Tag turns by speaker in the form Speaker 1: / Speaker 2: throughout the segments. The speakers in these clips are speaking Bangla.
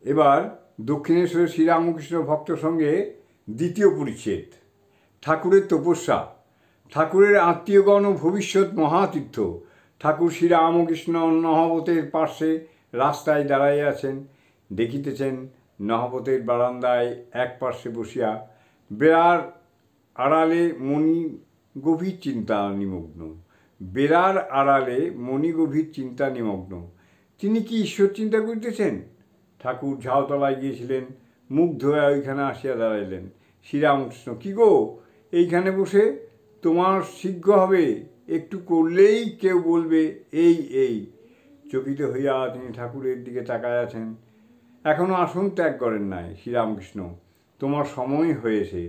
Speaker 1: এবার দক্ষিণেশ্বরের শ্রীরামকৃষ্ণ ভক্ত সঙ্গে দ্বিতীয় পরিচ্ছেদ। ঠাকুরের তপস্যা। ঠাকুরের আত্মীয়গণ ও ভবিষ্যৎ মহাতীর্থ ঠাকুর শ্রীরামকৃষ্ণ নহবতের পার্শ্বে রাস্তায় দাঁড়াইয়া আছেন। দেখিতেছেন নহবতের বারান্দায় এক পার্শ্বে বসিয়া বেড়ার আড়ালে মণি গভীর চিন্তা নিমগ্ন। বেড়ার আড়ালে মণি গভীর চিন্তা নিমগ্ন। তিনি কি ঈশ্বর চিন্তা করিতেছেন? ঠাকুর ঝাউতলায় গিয়েছিলেন, মুখ ধোয়া ওইখানে আসিয়া দাঁড়াইলেন। শ্রীরামকৃষ্ণ, কি গো, এইখানে বসে? তোমার শীঘ্র হবে, একটু করলেই কেউ বলবে এই এই। চকিত হইয়া তিনি ঠাকুরের দিকে তাকায় আছেন। এখনো আসন ত্যাগ করেন নাই। শ্রীরামকৃষ্ণ, তোমার সময় হয়েছে।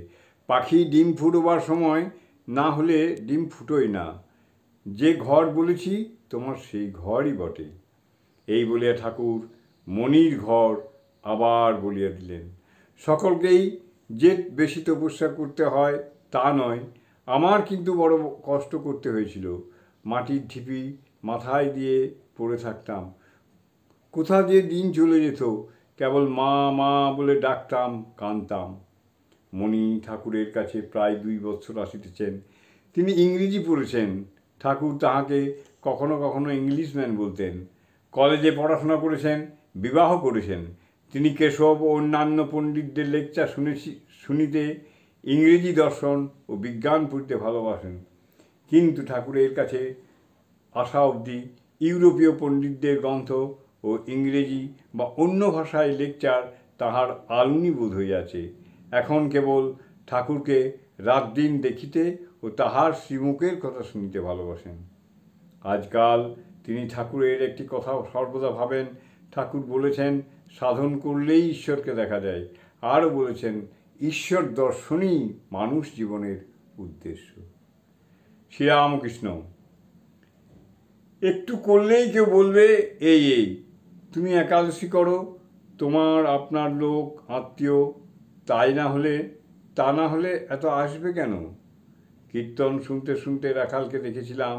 Speaker 1: পাখি ডিম ফুটবার সময় না হলে ডিম ফুটোয় না। যে ঘর বলেছি তোমার সেই ঘরই বটে। এই বলিয়া ঠাকুর মণির ঘর আবার বলিয়া দিলেন। সকলকেই যে বেশি তপস্যা করতে হয় তা নয়, আমার কিন্তু বড় কষ্ট করতে হয়েছিল। মাটির ঢিপি মাথায় দিয়ে পড়ে থাকতাম। কোথা দিয়ে দিন চলে যেত, কেবল মা মা বলে ডাকতাম, কাঁদতাম। মণি ঠাকুরের কাছে প্রায় 2 বৎসর আসিতেছেন। তিনি ইংরেজি পড়েছেন। ঠাকুর তাহাকে কখনো কখনো ইংলিশম্যান বলতেন। কলেজে পড়াশোনা করেছেন, বিবাহ করেছেন। তিনি কেশব ও অন্যান্য পণ্ডিতদের লেকচার শুনিতে, ইংরেজি দর্শন ও বিজ্ঞান পড়তে ভালোবাসেন। কিন্তু ঠাকুরের কাছে আসা অবধি ইউরোপীয় পণ্ডিতদের গ্রন্থ ও ইংরেজি বা অন্য ভাষায় লেকচার তাহার আলুনি বোধ হইয়াছে। এখন কেবল ঠাকুরকে রাত দিন দেখিতে ও তাহার শ্রীমুখের কথা শুনিতে ভালোবাসেন। আজকাল তিনি ঠাকুরের একটি কথা সর্বদা ভাবেন। ঠাকুর বলেছেন, সাধন করলেই ঈশ্বরকে দেখা যায়। আরও বলেছেন, ঈশ্বর দর্শনই মানুষ জীবনের উদ্দেশ্য। শ্রীরামকৃষ্ণ, একটু করলেই কেউ বলবে এই এই। তুমি একাদশী করো, তোমার আপনার লোক আত্মীয়, তা না হলে এত আসবে কেন? কীর্তন শুনতে শুনতে রাখালকে দেখেছিলাম।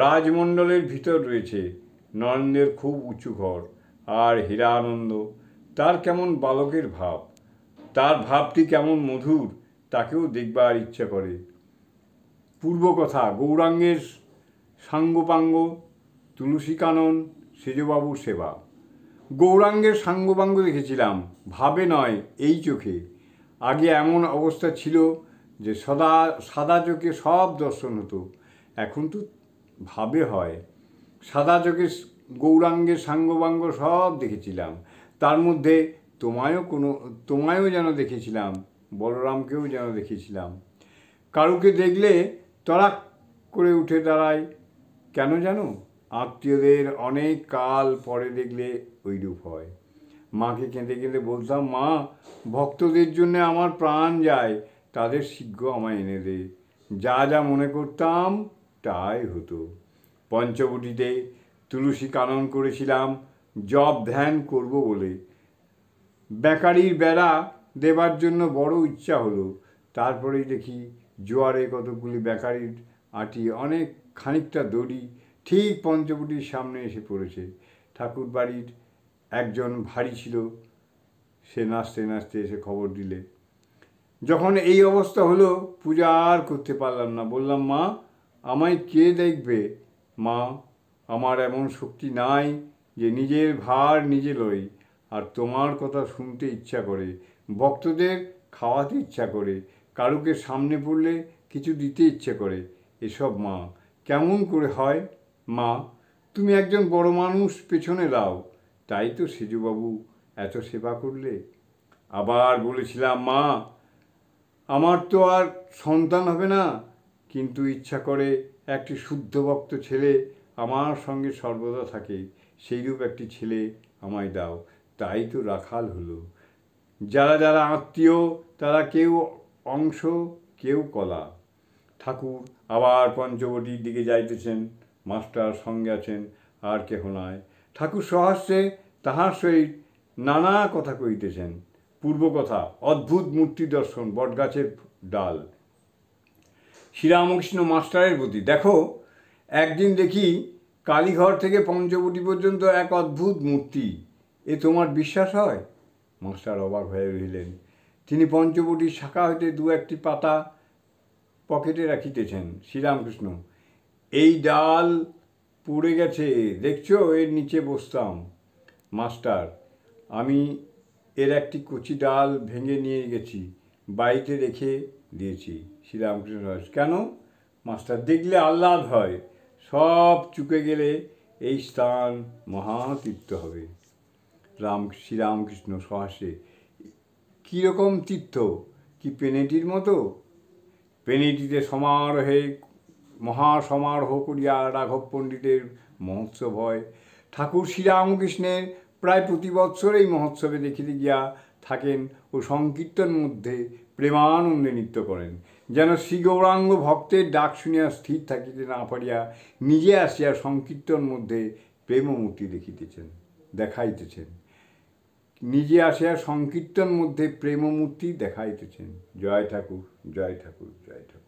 Speaker 1: রাজমণ্ডলের ভিতর রয়েছে নরেন্দ্রের খুব উঁচু ঘর, আর হীরানন্দ, তার কেমন বালকের ভাব, তার ভাবটি কেমন মধুর, তাকেও দেখবার ইচ্ছা করে। পূর্ব কথা, গৌরাঙ্গের সাঙ্গপাঙ্গ, তুলসীকানন, সেজবাবুর সেবা। গৌরাঙ্গের সাঙ্গপাঙ্গ দেখেছিলাম, ভাবে নয়, এই চোখে। আগে এমন অবস্থা ছিল যে সাদা চোখে সব দর্শন হতো, এখন তো ভাবে হয়। সাদা চোখে গৌরাঙ্গের সাঙ্গপাঙ্গ সব দেখেছিলাম। তার মধ্যে তোমায়ও যেন দেখেছিলাম, বলরামকেও যেন দেখেছিলাম। কারুকে দেখলে তড়াক করে উঠে দাঁড়ায়, কেন জানো? আত্মীয়দের অনেক কাল পরে দেখলে ওইরূপ হয়। মাকে কেঁদে কেঁদে বলতাম, মা, ভক্তদের জন্যে আমার প্রাণ যায়, তাদের শীঘ্র আমায় এনে দে। যা যা মনে করতাম তাই হতো। পঞ্চবটিতে তুলসী কানন করেছিলাম জপ ধ্যান করব বলে। বেকারির বেড়া দেবার জন্য বড় ইচ্ছা হলো। তারপরেই দেখি জোয়ারে কতগুলি বেকারির আটি, অনেক খানিকটা দড়ি ঠিক পঞ্চবটির সামনে এসে পড়েছে। ঠাকুর বাড়ির একজন ভারী ছিল, সে নাচতে নাচতে এসে খবর দিলে। যখন এই অবস্থা হলো, পূজা আর করতে পারলাম না। বললাম, মা, আমায় কে দেখবে? মা, আমার এমন শক্তি নাই যে নিজের ভার নিজে লই। আর তোমার কথা শুনতে ইচ্ছা করে, ভক্তদের খাওয়াতে ইচ্ছা করে, কারুকে সামনে পড়লে কিছু দিতে ইচ্ছে করে। এসব মা কেমন করে হয়? মা, তুমি একজন বড় মানুষ, পেছনে দাও। তাই তো সেজুবাবু এত সেবা করলে। আবার বলেছিলাম, মা, আমার তো আর সন্তান হবে না, কিন্তু ইচ্ছা করে একটি শুদ্ধ ভক্ত ছেলে আমার সঙ্গে সর্বদা থাকে, সেইরূপ একটি ছেলে আমায় দাও। তাই তো রাখাল হলো। যারা যারা আত্মীয় তারা কেউ অংশ, কেউ কলা। ঠাকুর আবার পঞ্চবটির দিকে যাইতেছেন, মাস্টার সঙ্গে আছেন, আর কেহ নয়। ঠাকুর সহাস্যে তাহার সহিত নানা কথা কইতেছেন। পূর্ব কথা, অদ্ভুত মূর্তি দর্শন, বটগাছের ডাল। শ্রীরামকৃষ্ণ মাস্টারের প্রতি, দেখো, একদিন দেখি কালীঘর থেকে পঞ্চবটি পর্যন্ত এক অদ্ভুত মূর্তি। এ তোমার বিশ্বাস হয়? মাস্টার অবাক হয়ে রইলেন। তিনি পঞ্চবটির শাখা হইতে দু একটি পাতা পকেটে রাখিতেছেন। শ্রীরামকৃষ্ণ, এই ডাল পুড়ে গেছে, দেখছো, এর নিচে বসতাম। মাস্টার, আমি এর একটি কচি ডাল ভেঙে নিয়ে গেছি, বাড়িতে রেখে দিয়েছি। শ্রীরামকৃষ্ণ, কেন? মাস্টার, দেখলে আহ্লাদ হয়, সব চুকে গেলে এই স্থান মহাতীর্থ হবে। শ্রীরামকৃষ্ণ সহাস্যে, কীরকম তীর্থ? কি পেনেটির মতো? পেনেটিতে সমারোহে মহাসমারোহ করিয়া রাঘব পণ্ডিতের মহোৎসব হয়। ঠাকুর শ্রীরামকৃষ্ণের প্রায় প্রতি বৎসর এই মহোৎসবে দেখিতে গিয়া থাকেন ও সংকীর্তন মধ্যে প্রেমানন্দে নৃত্য করেন। যেন শ্রী গৌরাঙ্গ ভক্তের ডাক শুনিয়া স্থির থাকিতে না পারিয়া নিজে আসিয়া সংকীর্তন মধ্যে প্রেমমূর্তি দেখাইতেছেন। নিজে আসিয়া সংকীর্তন মধ্যে প্রেমমূর্তি দেখাইতেছেন। জয় ঠাকুর, জয় ঠাকুর, জয় ঠাকুর।